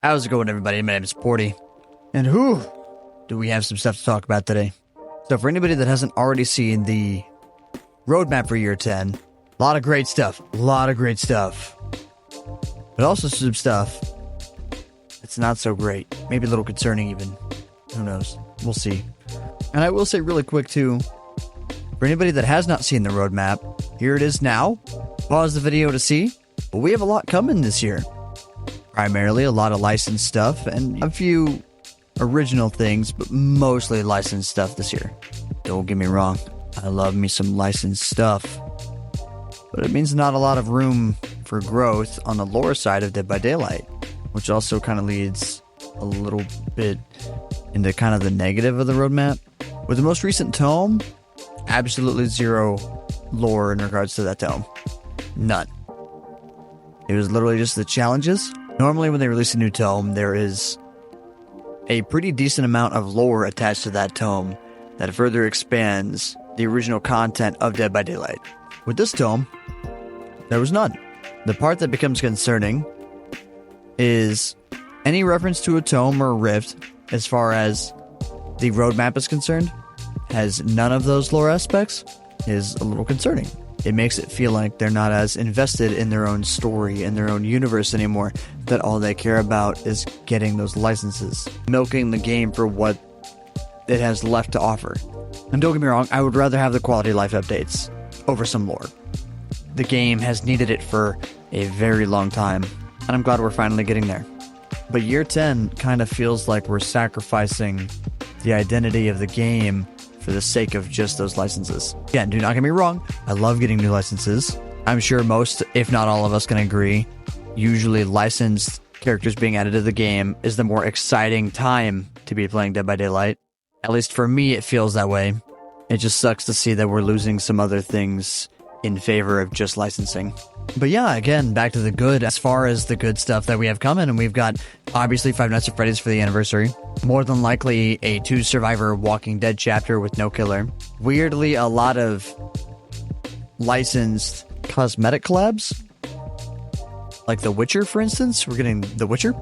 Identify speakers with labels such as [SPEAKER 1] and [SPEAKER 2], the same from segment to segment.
[SPEAKER 1] How's it going, everybody? My name is Porty, and whew, do we have some stuff to talk about today. So for anybody that hasn't already seen the roadmap for year 10, a lot of great stuff, but also some stuff that's not so great, maybe a little concerning even, who knows, we'll see. And I will say really quick too, for anybody that has not seen the roadmap, here it is now. Pause the video to see, but we have a lot coming this year. Primarily a lot of licensed stuff and a few original things, but mostly licensed stuff this year. Don't get me wrong, I love me some licensed stuff, but it means not a lot of room for growth on the lore side of Dead by Daylight, which also kind of leads a little bit into kind of the negative of the roadmap. With the most recent tome, absolutely zero lore in regards to that tome. None. It was literally just the challenges. Normally when they release a new tome, there is a pretty decent amount of lore attached to that tome that further expands the original content of Dead by Daylight. With this tome, there was none. The part that becomes concerning is any reference to a tome or a rift, as far as the roadmap is concerned, has none of those lore aspects, is a little concerning. It makes it feel like they're not as invested in their own story and their own universe anymore, that all they care about is getting those licenses, milking the game for what it has left to offer. And don't get me wrong, I would rather have the quality of life updates over some lore. The game has needed it for a very long time, and I'm glad we're finally getting there. But year 10 kind of feels like we're sacrificing the identity of the game for the sake of just those licenses. Again, do not get me wrong, I love getting new licenses. I'm sure most, if not all of us, can agree. Usually licensed characters being added to the game is the more exciting time to be playing Dead by Daylight. At least for me, it feels that way. It just sucks to see that we're losing some other things in favor of just licensing. But yeah, again, back to the good. As far as the good stuff that we have coming, and we've got obviously Five Nights at Freddy's for the anniversary. More than likely a 2-survivor Walking Dead chapter with no killer. Weirdly, a lot of licensed cosmetic collabs. Like The Witcher, for instance. We're getting The Witcher.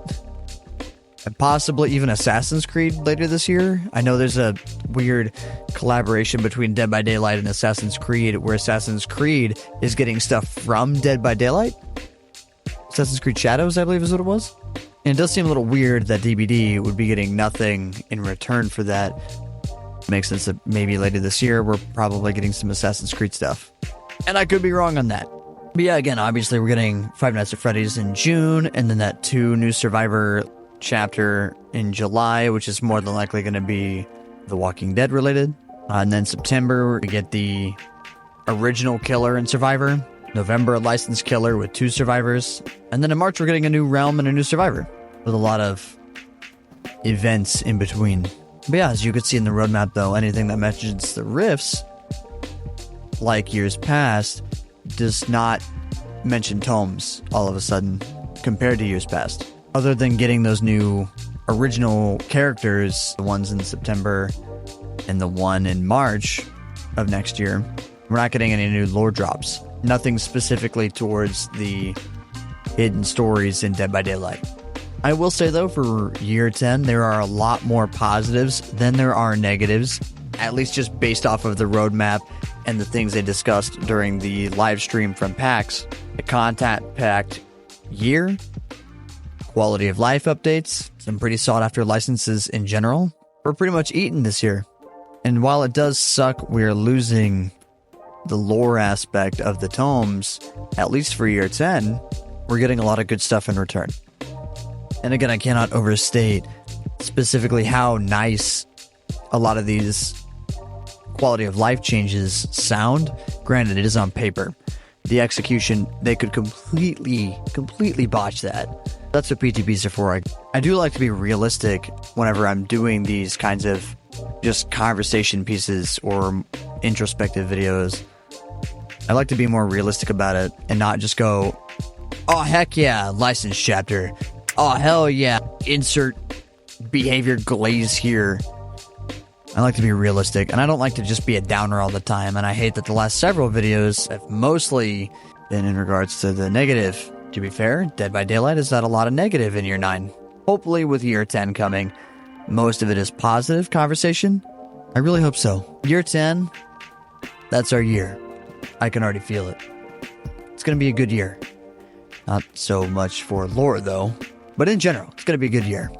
[SPEAKER 1] And possibly even Assassin's Creed later this year. I know there's a weird collaboration between Dead by Daylight and Assassin's Creed, where Assassin's Creed is getting stuff from Dead by Daylight. Assassin's Creed Shadows, I believe is what it was. And it does seem a little weird that DbD would be getting nothing in return for that. Makes sense that maybe later this year we're probably getting some Assassin's Creed stuff. And I could be wrong on that. But yeah, again, obviously we're getting Five Nights at Freddy's in June, and then that 2 new Survivor chapter in July, which is more than likely going to be The Walking Dead related. And then September, we get the original killer in Survivor. November, a licensed killer with 2 survivors. And then in March, we're getting a new realm and a new survivor, with a lot of events in between. But yeah, as you could see in the roadmap though, anything that mentions the rifts, like years past, does not mention tomes all of a sudden compared to years past. Other than getting those new original characters, the ones in September and the one in March of next year, we're not getting any new lore drops. Nothing specifically towards the hidden stories in Dead by Daylight. I will say though, for year 10, there are a lot more positives than there are negatives, at least just based off of the roadmap and the things they discussed during the live stream from PAX. The content-packed year, quality of life updates, some pretty sought after licenses in general. We're pretty much eaten this year. And while it does suck, we're losing the lore aspect of the tomes, at least for year 10, we're getting a lot of good stuff in return. And again, I cannot overstate specifically how nice a lot of these quality of life changes sound. Granted, it is on paper. The execution, they could completely botch that. That's what PTBs are for. I do like to be realistic whenever I'm doing these kinds of just conversation pieces or introspective videos. I like to be more realistic about it and not just go, oh heck yeah, license chapter. Oh hell yeah, insert behavior glaze here. I like to be realistic, and I don't like to just be a downer all the time, and I hate that the last several videos have mostly been in regards to the negative. To be fair, Dead by Daylight has had a lot of negative in year 9. Hopefully with year 10 coming, most of it is positive conversation. I really hope so. Year 10, that's our year. I can already feel it. It's going to be a good year. Not so much for lore, though, but in general, it's going to be a good year.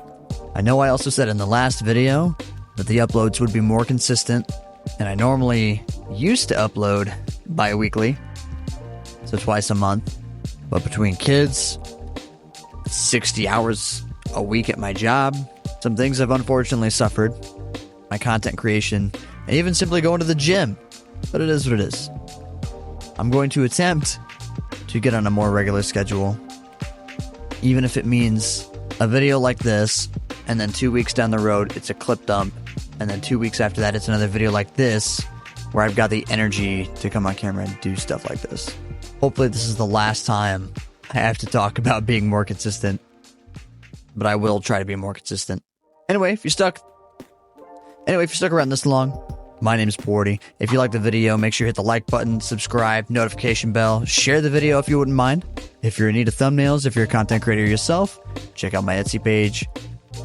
[SPEAKER 1] I know I also said in the last video that the uploads would be more consistent, and I normally used to upload bi-weekly, so twice a month. But between kids, 60 hours a week at my job, some things have unfortunately suffered. My content creation, and even simply going to the gym. But it is what it is. I'm going to attempt to get on a more regular schedule, even if it means a video like this, and then 2 weeks down the road, it's a clip dump, and then 2 weeks after that, it's another video like this, where I've got the energy to come on camera and do stuff like this. Hopefully this is the last time I have to talk about being more consistent, but I will try to be more consistent. Anyway, if you're stuck around this long, my name is Porty. If you like the video, make sure you hit the like button, subscribe, notification bell, share the video if you wouldn't mind. If you're in need of thumbnails, if you're a content creator yourself, check out my Etsy page.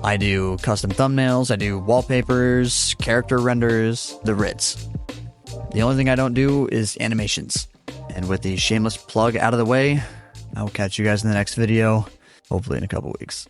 [SPEAKER 1] I do custom thumbnails, I do wallpapers, character renders, the Ritz. The only thing I don't do is animations. And with the shameless plug out of the way, I will catch you guys in the next video, hopefully in a couple weeks.